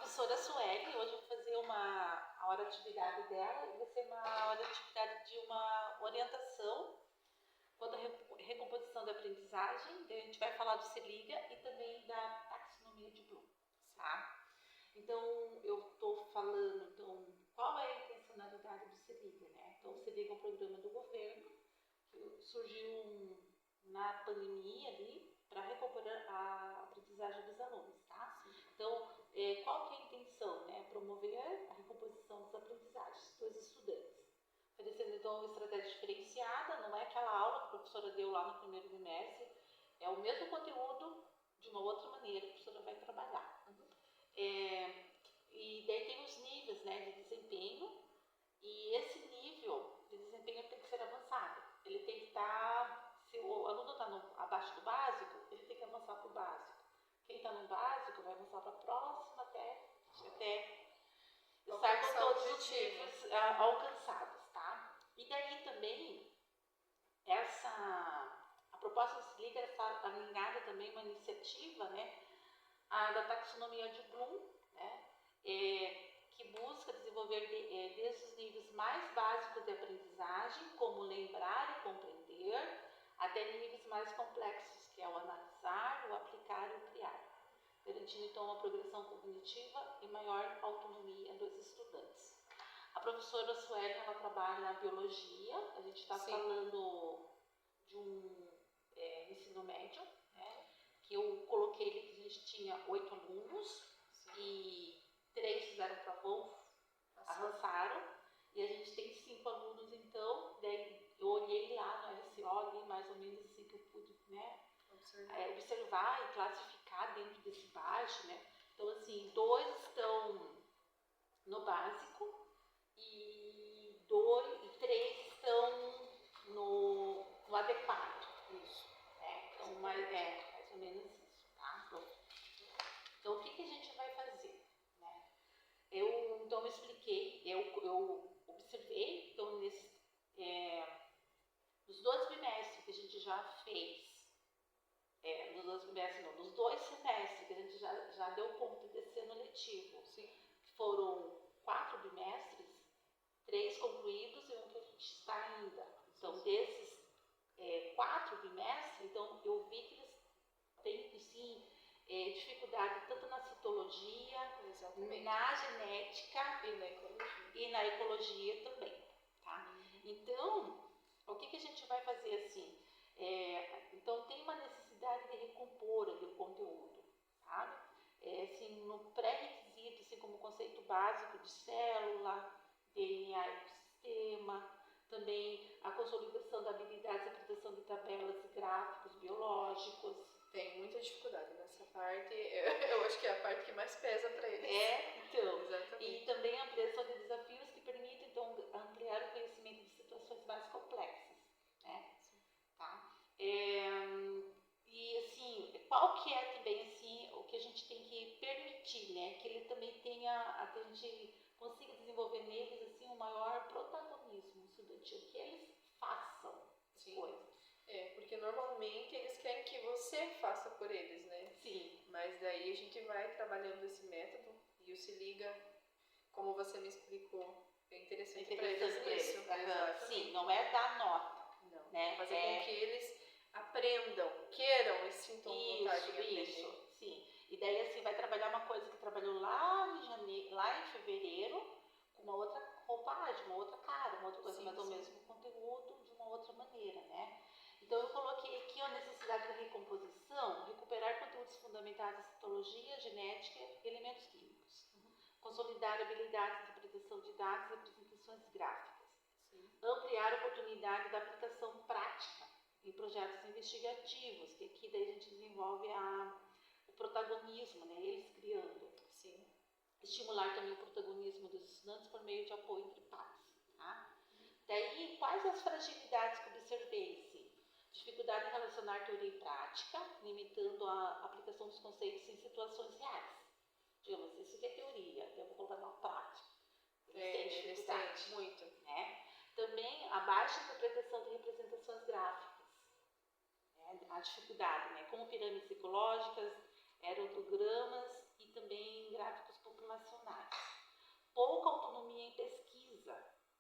professora Sueli. Hoje eu vou fazer a hora de atividade dela, e vai ser uma hora de atividade de uma orientação quanto à recomposição da aprendizagem. Daí a gente vai falar do Se Liga e também da taxonomia de Bloom, tá? Então, eu estou falando, qual é a intencionalidade do Se Liga, né? Então, o Se Liga é um programa do governo que surgiu na pandemia ali para recompor a aprendizagem dos alunos, tá? Então, qual que é a intenção, né? Promover a recomposição das aprendizagens dos estudantes, oferecendo então uma estratégia diferenciada. Não é aquela aula que a professora deu lá no primeiro bimestre, é o mesmo conteúdo de uma outra maneira que a professora vai trabalhar. E daí tem os níveis, né, de desempenho, e esse nível de desempenho tem que ser avançado. Ele tem que estar, se o aluno está abaixo do básico, ele tem que avançar para o básico. Quem está no básico vai avançar para a próxima até estar com todos os níveis alcançados, tá? E daí também, a proposta do Se Liga está alinhada também uma iniciativa, né, da taxonomia de Bloom, né, que busca desenvolver desde os níveis mais básicos de aprendizagem, como lembrar e compreender, até níveis mais complexos, que é o analisar, o aplicar e o criar, garantindo então uma progressão cognitiva e maior autonomia dos estudantes. A professora Sueli, ela trabalha na biologia. A gente está falando de um ensino médio, né, que eu coloquei ali que a gente tinha 8 alunos. Sim. E 3 fizeram provão, avançaram, e a gente tem 5 alunos. Então, daí eu olhei lá no SO, ali mais ou menos assim que eu pude, né, observar e classificar dentro desse baixo, né. Então, assim, 2 estão no básico e 3 estão no adequado. Isso. Então, mais ou menos isso, tá? Então, o que a gente vai fazer, né? Eu expliquei, eu observei, então, nos 2 bimestres que a gente já fez, nos 2 semestres que a gente já deu conta desse ano letivo. Sim. Foram 4 bimestres, 3 concluídos e 1 que a gente está ainda. Então, desses 4 bimestres, então, eu vi que eles têm, sim, dificuldade tanto na citologia, na genética e na ecologia também, tá? Então, o que a gente vai fazer assim? Então, tem uma necessidade de recompor ali o conteúdo, sabe? Assim, no pré-requisito, assim, como conceito básico de célula, DNA e ecossistema, também a consolidação da habilidade de apresentação de tabelas e gráficos biológicos. Tem muita dificuldade nessa parte, eu acho que é a parte que mais pesa para eles. Então. Exatamente. E também a ampliação de desafios que permitem, então, ampliar o conhecimento de situações mais complexas, né? Sim. Tá? E, assim, qual que é também, assim, o que a gente tem que permitir, né? Que ele também tenha, que a gente consiga desenvolver neles, assim, um maior protagonismo estudantil, que eles façam as coisas. Porque normalmente eles querem que você faça por eles, né? Sim. Mas daí a gente vai trabalhando esse método e o Se Liga, como você me explicou, é interessante para eles isso. Sim, não é dar nota. Não, né? Fazer com que eles aprendam, queiram e sintam vontade de aprender. Isso, sim. E daí, assim, vai trabalhar uma coisa que trabalhou lá em fevereiro, com uma outra roupagem, uma outra cara, uma outra coisa, mas o mesmo conteúdo de uma outra maneira, né? Então, eu coloquei aqui a necessidade da recomposição, recuperar conteúdos fundamentais em citologia, genética e elementos químicos. Consolidar habilidades de interpretação de dados e apresentações gráficas. Sim. Ampliar a oportunidade da aplicação prática em projetos investigativos, que aqui daí a gente desenvolve o protagonismo, né, eles criando. Sim. Estimular também o protagonismo dos estudantes por meio de apoio entre pares. Tá? Daí, quais as fragilidades que observei? Sim. Dificuldade em relacionar teoria e prática, limitando a aplicação dos conceitos em situações reais. Digamos, isso aqui é teoria, eu vou colocar na prática. Eles têm muito. Né? Também a baixa interpretação de representações gráficas. A dificuldade, né? Como pirâmides ecológicas, aerogramas e também gráficos informacionais. Pouca autonomia em pesquisa,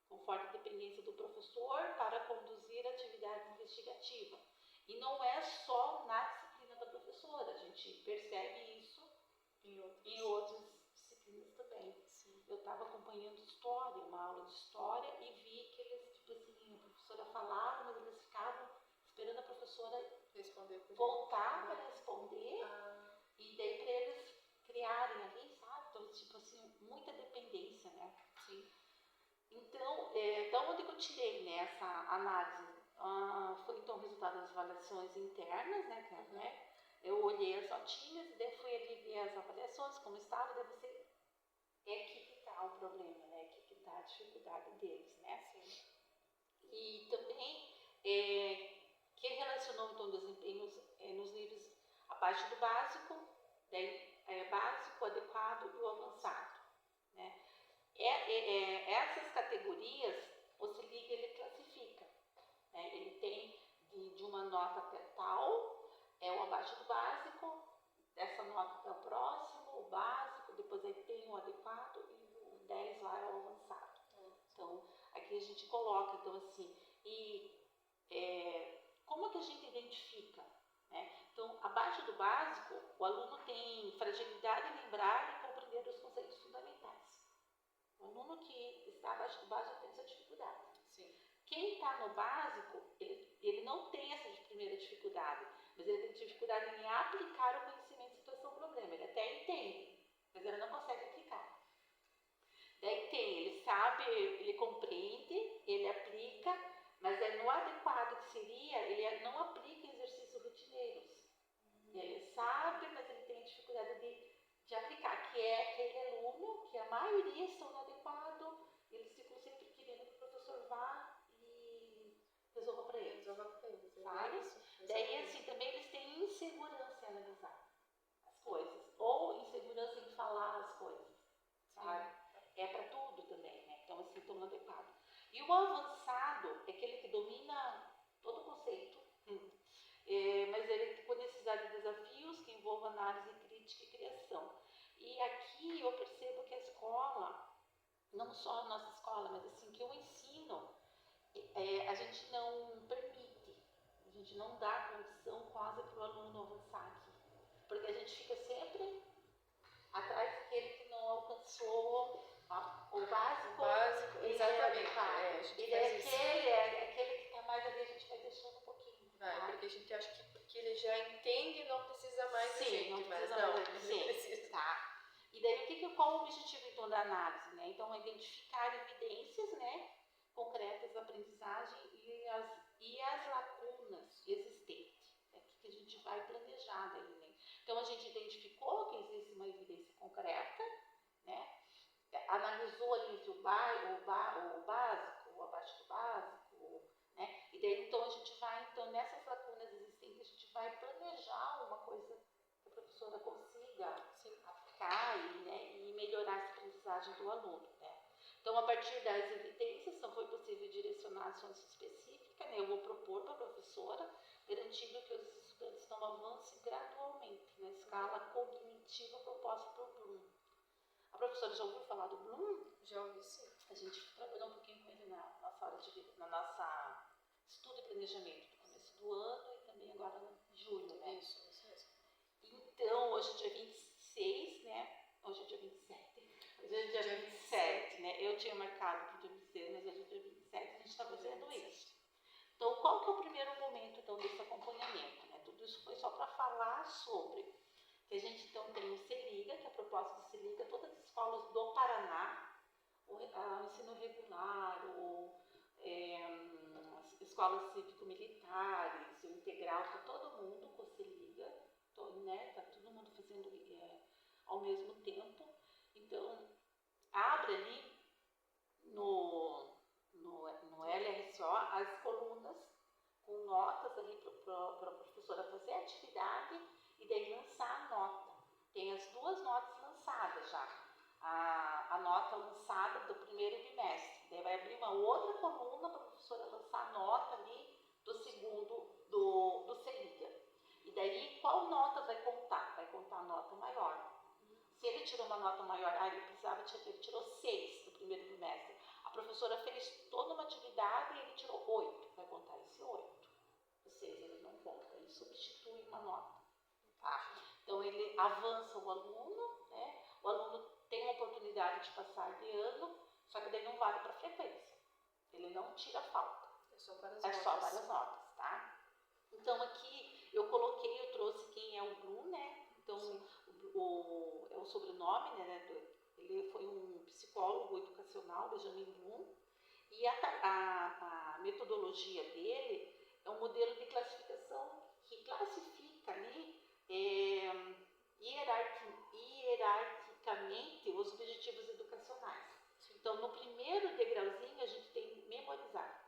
com forte dependência do professor para conduzir atividade investigativa. E não é só na disciplina da professora, a gente percebe isso em outras disciplinas também. Sim. Eu estava acompanhando história, uma aula de história, e vi que eles, tipo assim, a professora falava, mas eles ficavam esperando a professora voltar para responder, e daí para eles criarem ali, sabe? Então, tipo assim, muita dependência, né? Sim. Então, da onde que eu tirei, né, essa análise? Foi então o resultado das avaliações internas, né? Eu olhei as notinhas e daí fui ali ver as avaliações, como estava, daí você... Aqui que está o problema, né? Aqui que está a dificuldade deles, né? Sim. E também, que relacionou então desempenhos nos níveis abaixo do básico, daí, básico, adequado e o avançado, né? Essas categorias, o CELIG ele classifica, né? Ele tem de uma nota até tal, o abaixo do básico, dessa nota até o próximo, o básico, depois aí tem o adequado e o 10 lá é o avançado. Então, aqui a gente coloca, então assim, como é que a gente identifica? Né? Então, abaixo do básico, o aluno tem fragilidade em lembrar e compreender os conceitos fundamentais. O aluno que está abaixo do básico tem essa dificuldade. Sim. Quem está no básico, ele não tem essa primeira dificuldade, mas ele tem dificuldade em aplicar o conhecimento em situação-problema. Ele até entende, mas ele não consegue aplicar. Daí ele sabe, ele compreende, ele aplica, mas no adequado que seria, ele não aplica em exercícios rotineiros. Ele sabe, mas ele tem dificuldade de aplicar, que é aquele aluno que a maioria estão no adequado, eles ficam sempre querendo que o professor vá e resolva para eles. Sabe? Daí, assim, também eles têm insegurança em analisar as coisas, ou insegurança em falar as coisas, sabe? É para tudo também, né? Então, assim, estão no adequado. E o avançado é aquele que domina todo o conceito, mas ele com necessidade de desafios que envolvam análise crítica e criação. E aqui eu percebo que a escola, não só a nossa escola, mas assim, que o ensino, a gente não permite, a gente não dá condição quase para o aluno avançar aqui. Porque a gente fica sempre atrás daquele que não alcançou o básico. Exatamente. Ele é aquele que está mais ali, a gente vai deixando um pouquinho. Porque a gente acha que porque ele já entende não precisa mais da gente, não mas não precisa. Tá. E daí qual o objetivo então da análise, né? Então identificar evidências, né, concretas da aprendizagem e as lacunas existentes. É aqui que a gente vai planejar daí, né? Então a gente identificou que existe uma evidência concreta, né? Analisou ali entre o básico, o abaixo do básico, né? E daí então a gente vai, então nessas lacunas existentes, a gente vai planejar uma coisa que a professora consiga aplicar e melhorar essa aprendizagem do aluno, né? Então, a partir das evidências, não foi possível direcionar ações específicas, né? Eu vou propor para a professora, garantindo que os estudantes não avancem gradualmente na escala cognitiva proposta por Bloom. A professora já ouviu falar do Bloom? Já ouvi, sim. A gente trabalhou um pouquinho com ele na nossa hora de vida, na nossa estudo e planejamento do começo do ano e também agora em julho, né? Isso mesmo. Então, hoje é dia 26, né? Hoje é dia 27. Hoje é dia 27, né? Eu tinha marcado para o dia 26, mas hoje é dia 27, a gente está fazendo isso. Então, qual que é o primeiro momento, então, desse acompanhamento, né? Tudo isso foi só para falar sobre que a gente, então, tem o CELIGA, que a proposta do CELIGA, todas as escolas do Paraná, o ensino regular, as escolas cívico-militares, o integral, está todo mundo com o CELIGA, né? Está todo mundo fazendo ao mesmo tempo. Então, abre ali no LRCO as colunas com notas ali para a professora fazer a atividade e daí lançar a nota. Tem as duas notas lançadas já. A nota lançada do primeiro bimestre. Daí vai abrir uma outra coluna para a professora lançar a nota ali do segundo, do CELIGA. E daí qual nota vai contar? Vai contar a nota maior. Se ele tirou uma nota maior? Ele tirou 6 no primeiro bimestre. A professora fez toda uma atividade e ele tirou 8. Vai contar esse 8. O 6 ele não conta, ele substitui uma nota. Tá? Então ele avança o aluno, né? O aluno tem a oportunidade de passar de ano, só que daí não vale para frequência. Ele não tira falta. É só para as É notas. só para as notas, tá? Então aqui eu trouxe quem é o Bloom, né? Então é o sobrenome, né? Ele foi um psicólogo educacional, Benjamin Bloom, e a metodologia dele é um modelo de classificação que classifica ali hierarquicamente os objetivos educacionais. Então, no primeiro degrauzinho, a gente tem memorizar.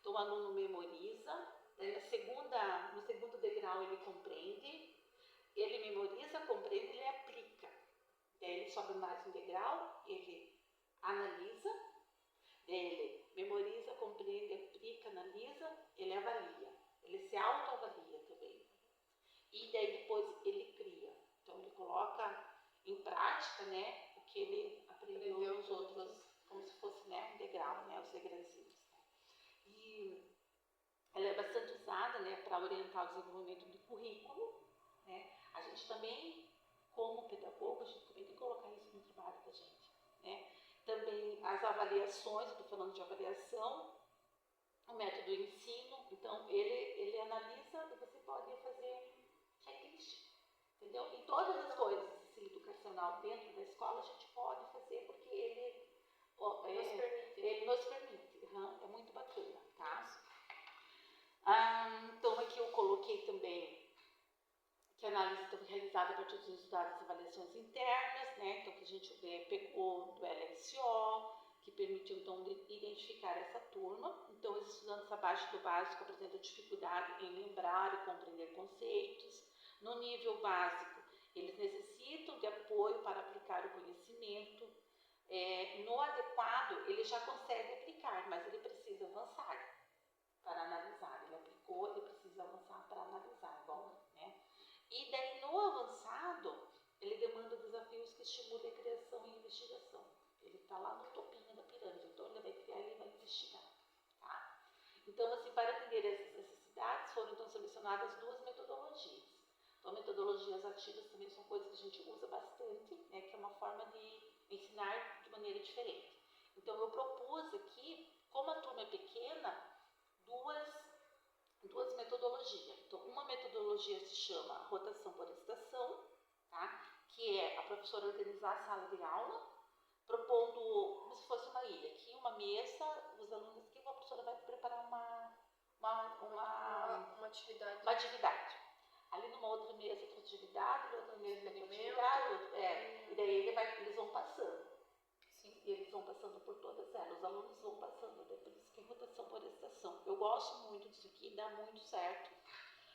Então, o aluno memoriza, no segundo degrau ele compreende, ele memoriza, compreende, ele aplica. Daí ele sobe mais um degrau, ele analisa, ele memoriza, compreende, aplica, analisa, ele avalia. Ele se autoavalia também. E daí depois ele cria. Então ele coloca em prática, né, o que ele aprendeu nos outros, como se fosse, né, um degrau, né, os degrauzinhos. E ela é bastante usada, né, para orientar o desenvolvimento do currículo, né. A gente também, como pedagogo, a gente também tem que colocar isso no trabalho da gente, né. Também as avaliações, eu estou falando de avaliação, o método de ensino, então ele analisa e você pode fazer checklist, entendeu? Em todas as coisas assim, educacional dentro da escola a gente pode fazer porque ele nos permite, é muito bacana, tá? Então aqui eu coloquei também que a análise está realizada a partir dos resultados das avaliações internas, né? Então que a gente pegou do LSO, que permitiu então identificar essa turma. Então os estudantes abaixo do básico apresentam dificuldade em lembrar e compreender conceitos. No nível básico, eles necessitam de apoio para aplicar o conhecimento. No adequado, ele já consegue aplicar, mas ele precisa avançar para analisar. Ele aplicou, ele precisa avançar para analisar. Bom, né? E daí no avançado, ele demanda desafios que estimulem a criação e investigação. Ele está lá no topinho da pirâmide, então ele vai criar e ele vai investigar. Tá? Então, assim, para atender essas necessidades, foram então selecionadas 2 metodologias. Então, metodologias ativas também são coisas que a gente usa bastante, né, que é uma forma de ensinar de maneira diferente. Então, eu propus aqui, como a turma é pequena, duas metodologias. Então, uma metodologia se chama rotação por estação, tá? Que é a professora organizar a sala de aula, propondo como se fosse uma ilha. Aqui uma mesa, os alunos aqui, a professora vai preparar uma atividade. Ali numa outra mesa, outra atividade, outra mesa, outra atividade, e daí eles vão passando. Sim. E eles vão passando por todas elas, os alunos vão passando, por isso que é rotação por estação. Eu gosto muito disso aqui, dá muito certo.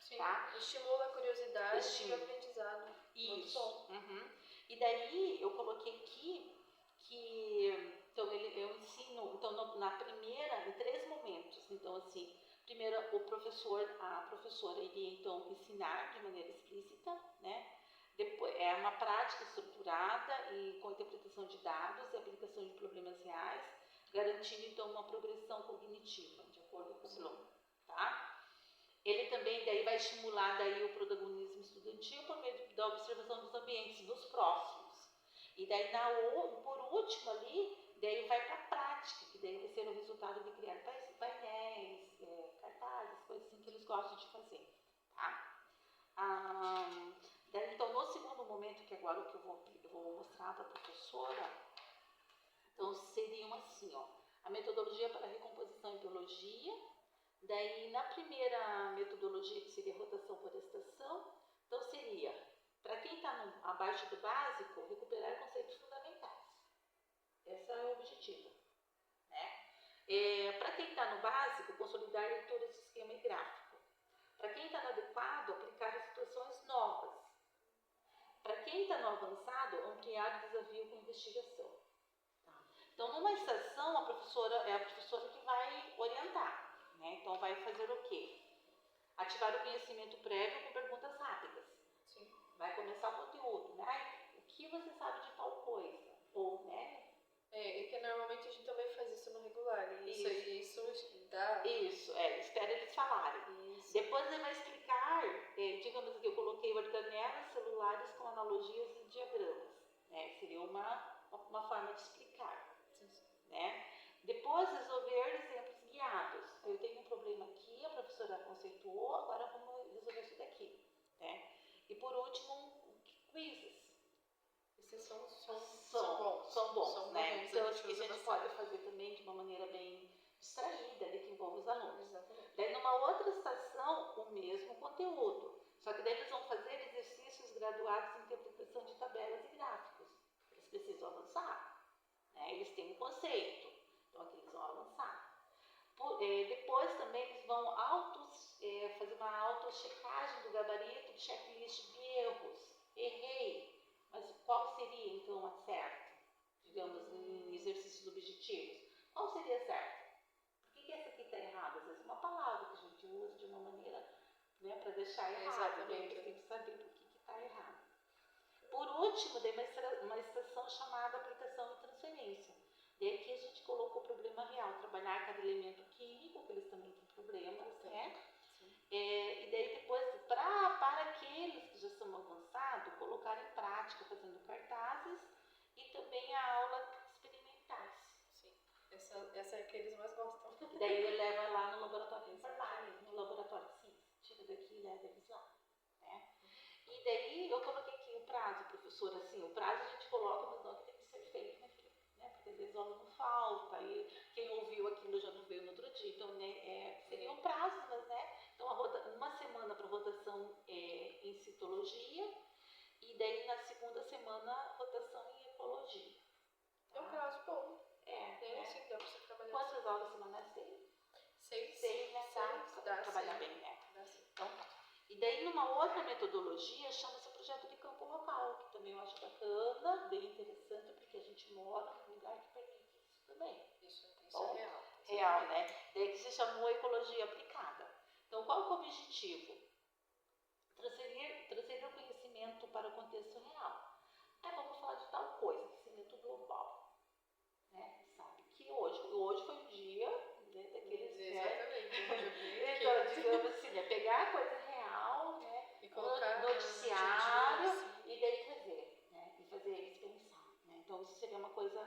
Sim, tá? Estimula a curiosidade e o aprendizado. Isso. E daí eu coloquei aqui que então eu ensino na primeira em 3 momentos. Então assim, primeiro a professora iria então ensinar de maneira explícita, né? Depois é uma prática estruturada e com interpretação de dados e aplicação de problemas reais, garantindo então uma progressão cognitiva de acordo com o Bloom, tá? Ele também daí vai estimular daí o protagonismo estudantil por meio da observação dos ambientes dos próximos. E daí por último ali, daí vai para a prática, que daí vai ser o resultado de criar painéis, cartazes, coisas assim que eles gostam de fazer, tá? Daí, então, no segundo momento, que agora o que eu vou mostrar para a professora, então seriam assim, ó, a metodologia para recomposição em biologia. Daí, na primeira metodologia, que seria rotação por estação, então seria, para quem está abaixo do básico, recuperar conceitos fundamentais. Esse é o objetivo. Né? Para quem está no básico, consolidar leituras de esquema e gráfico. Para quem está no adequado, aplicar situações novas. Para quem está no avançado, ampliar o desafio com investigação. Tá? Então, numa estação, a professora que vai orientar. Né? Então, vai fazer o quê? Ativar o conhecimento prévio com perguntas rápidas. Sim. Vai começar o conteúdo. Né? O que você sabe de tal que normalmente a gente também faz isso no regular. Isso dá. Isso, espera eles falarem. Isso. Depois ele vai explicar, digamos que eu coloquei organelas celulares com analogias e diagramas. Né? Seria uma forma de explicar. Né? Depois resolver exemplos guiados. Eu tenho um problema aqui, a professora conceituou, agora vamos resolver isso daqui. Né? E por último, quizzes. Esses são bons, né? Então, acho que a gente pode fazer também de uma maneira bem distraída, ali, que envolve os alunos. Exatamente. Daí, numa outra estação, o mesmo conteúdo. Só que daí eles vão fazer exercícios graduados em interpretação de tabelas e gráficos. Eles precisam avançar. Né? Eles têm um conceito. Então, aqui eles vão avançar. Depois também eles vão fazer uma auto-checagem do gabarito, checklist de erros. Errei. Mas qual seria, então, a certa? Digamos, em exercícios objetivos. Qual seria certo? Por que essa aqui está errada? Às vezes uma palavra que a gente usa de uma maneira, né, para deixar errado. Exatamente. Você tem que saber por que está errado. Por último, tem uma estação chamada aplicação e transferência. E aqui a gente colocou o problema real, trabalhar cada elemento químico, que eles também têm problemas, né? E daí depois, para aqueles que já são avançados, colocar em prática, fazendo cartazes e também a aula experimentais. Sim, essa é a que eles mais gostam. E daí ele leva lá no laboratório de informática, no laboratório de ciência. Tira daqui e leva eles lá. Né? E daí eu coloquei aqui o prazo, professora, assim, o prazo a gente coloca, mas não que tem que ser feito, né? Porque às vezes o aluno falta, e quem ouviu aquilo já não veio no outro dia. Então, né, seriam prazos, mas, né? Então, uma semana para rotação em citologia, e daí na segunda semana, rotação em ecologia. Tá? É um prazo bom. Sim, dá para você trabalhar. Quantas aulas semanais tem? 6, né? Dá para trabalhar bem, né? Dá sim. Então, e daí, numa outra metodologia, chama-se projeto de campo local, que também eu acho bacana, bem interessante, porque a gente mora num lugar que permite isso também. Isso é real. Real, né? Daí que se chamou ecologia aplicada. Então, qual é o objetivo? Transferir o conhecimento para o contexto real. Vamos falar de tal coisa, aquecimento global. Né? Sabe que hoje foi um dia, né, daqueles... Exatamente. Então, digamos assim, pegar a coisa real, né, e colocar no noticiário, assim. e daí trazer, né, e fazer eles pensar. Né? Então, isso seria uma coisa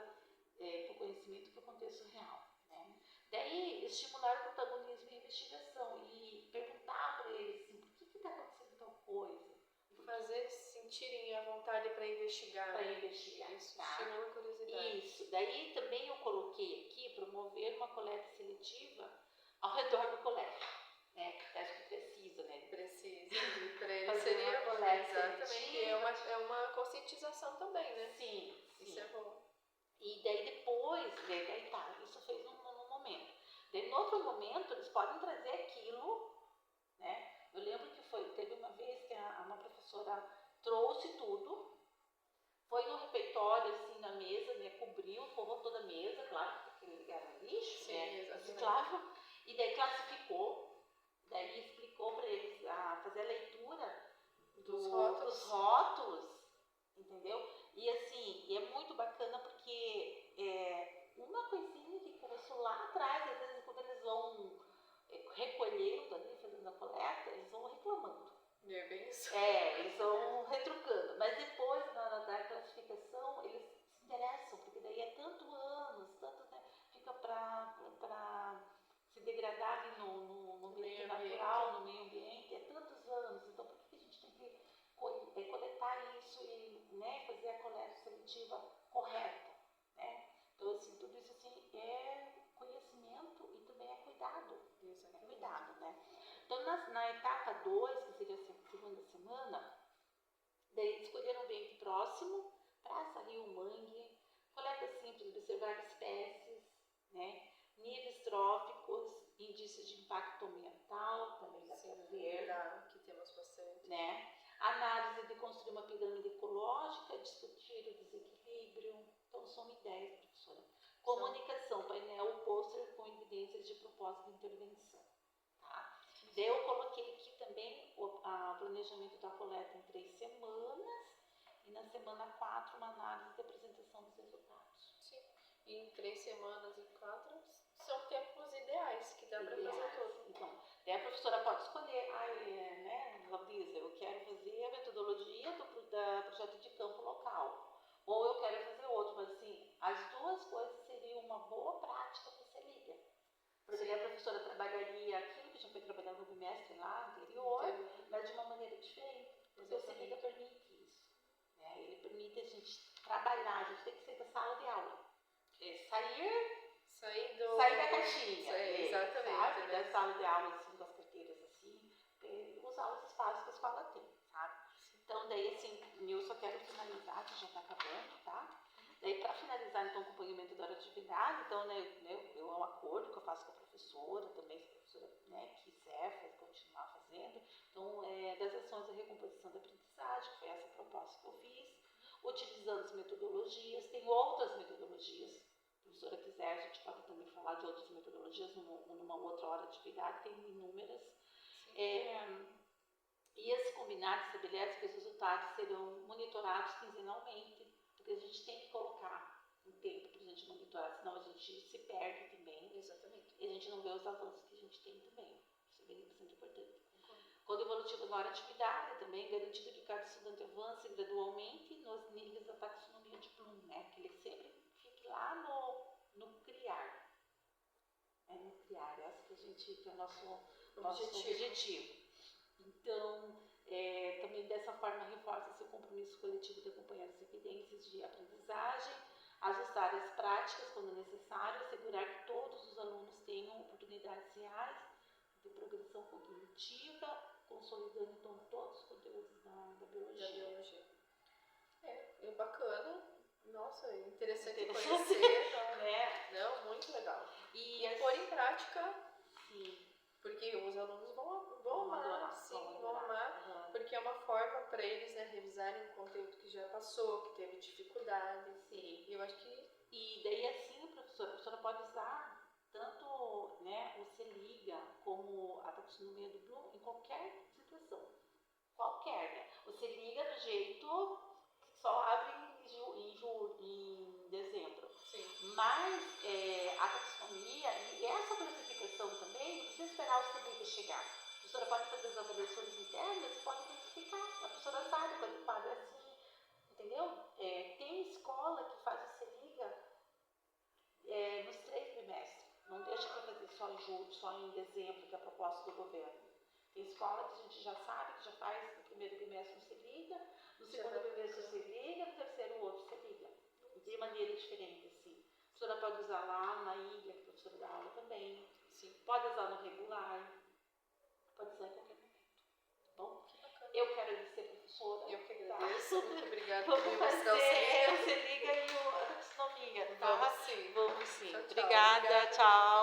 para o conhecimento para o contexto real. Né? Daí, estimular o protagonismo e investigação e perguntar para eles assim, por que está acontecendo tal coisa? Fazer eles sentirem a vontade para investigar. Isso, tá? Estimula a curiosidade. Isso. Daí também eu coloquei aqui promover uma coleta seletiva ao redor do colégio. Né? Acho que precisa, né? Precisa. Para ele seria uma coleta exatamente. seletiva. É uma conscientização também, né? Sim. Isso é bom. E daí depois, isso fez num momento. Daí no outro momento eles podem trazer aquilo, né? Eu lembro que teve uma vez que uma professora trouxe tudo, foi no refeitório, assim, na mesa, né? Cobriu, forrou toda a mesa, claro, porque era lixo, né? Reciclável, e daí classificou, daí explicou para eles fazer a leitura dos rótulos, entendeu? E assim, é muito bacana porque uma coisinha que começou lá atrás, às vezes quando eles vão recolhendo ali, fazendo a coleta, eles vão reclamando. É bem isso. Eles vão retrucando, mas depois na hora da classificação eles se interessam, porque daí é tanto anos, né, fica para se degradar ali no meio natural, no meio ambiente, é tantos anos, então por que a gente tem que coletar isso e, né, fazer a coleta seletiva correta, né? Então, assim, tudo isso assim, é conhecimento e também é cuidado. É cuidado, né? Então, na etapa 2, que seria a segunda semana, daí escolher um ambiente próximo, praça, rio, mangue, coleta simples, observar espécies, né? Níveis tróficos, índices de impacto ambiental, também dá para ver. Que temos bastante. Né? Análise de construir uma pirâmide ecológica, discutir o desequilíbrio. Então, são ideias, professora. Comunicação, painel, pôster com evidências de propósito de intervenção. Tá? Daí eu coloquei aqui também o planejamento da coleta em 3 semanas e na semana 4 uma análise de apresentação dos resultados. Sim. em 3 semanas e 4 são tempos ideais que dá para fazer tudo. Então, daí a professora pode escolher, né, Valdiza, eu quero fazer a metodologia do projeto de campo local, ou eu quero fazer outro, mas assim, as duas coisas seriam uma boa prática para você liga. Porque daí a professora trabalharia aquilo que já foi trabalhando no bimestre lá anterior, mas de uma maneira diferente. Porque o CELIGA permite isso. Né? Ele permite a gente trabalhar, a gente tem que sair da sala de aula. Sair da caixinha. Exatamente. Sabe? Né? Da sala de aula, assim, das carteiras, assim, usar os espaços que a escola tem, sabe? Então, daí, assim, eu só quero finalizar, que já está acabando, tá? Daí, para finalizar, então, o acompanhamento da hora de atividade, então, né, eu é um acordo que eu faço com a professora, também se a professora, né, quiser continuar fazendo. Então, das ações de recomposição da aprendizagem, que foi essa proposta que eu fiz, utilizando as metodologias, tem outras metodologias. Se a professora quiser, a gente pode também falar de outras metodologias numa outra hora de atividade, tem inúmeras. E esse combinado estabelece que os resultados serão monitorados quinzenalmente, porque a gente tem que colocar um tempo para a gente monitorar, senão a gente se perde também. Exatamente. E a gente não vê os avanços que a gente tem também. Isso é bastante importante. Quando evolutivo na hora de atividade, também garantido que cada estudante avance gradualmente nos níveis da taxonomia de Bloom, né? Que ele sempre fique lá no criar. No criar, essa que é o nosso objetivo. Então, também dessa forma reforça seu compromisso coletivo de acompanhar as evidências de aprendizagem, ajustar as práticas quando necessário, assegurar que todos os alunos tenham oportunidades reais de progressão cognitiva, consolidando então todos os conteúdos da biologia. É bacana. Nossa, interessante conhecer. Né? Não, muito legal. E pôr em prática. Sim. Porque os alunos vão amar, vão amar, porque é uma forma para eles, né, revisarem um conteúdo que já passou, que teve dificuldade. Sim. E eu acho que... E daí assim, a professora pode usar tanto, né, o CELIGA como a taxonomia do Bloom em qualquer situação. Qualquer, né? O CELIGA do jeito que só abre em dezembro. Sim. Mas a taxonomia e essa classificação também, não precisa esperar o CELIGA chegar. A professora pode fazer as avaliações internas e pode identificar. A professora sabe quando o quadro é assim, entendeu? Tem escola que faz o CELIGA nos 3 trimestres. Não deixa para fazer só em julho, só em dezembro, que é a proposta do governo. Tem escola que a gente já sabe que já faz no primeiro trimestre um CELIGA, no segundo trimestre um CELIGA, no terceiro outro CELIGA. De maneira diferente, assim. A professora pode usar lá na ilha, que a professora dá aula também. Sim. Pode usar no regular. Pode usar em qualquer momento. Bom, eu quero agradecer a professora. Eu que agradeço. Tá? Muito obrigada por me fazer mostrar o CELIGA. o CELIGA e a taxonomia. Vamos sim. Vamos sim. Tchau, tchau. Obrigada. Tchau.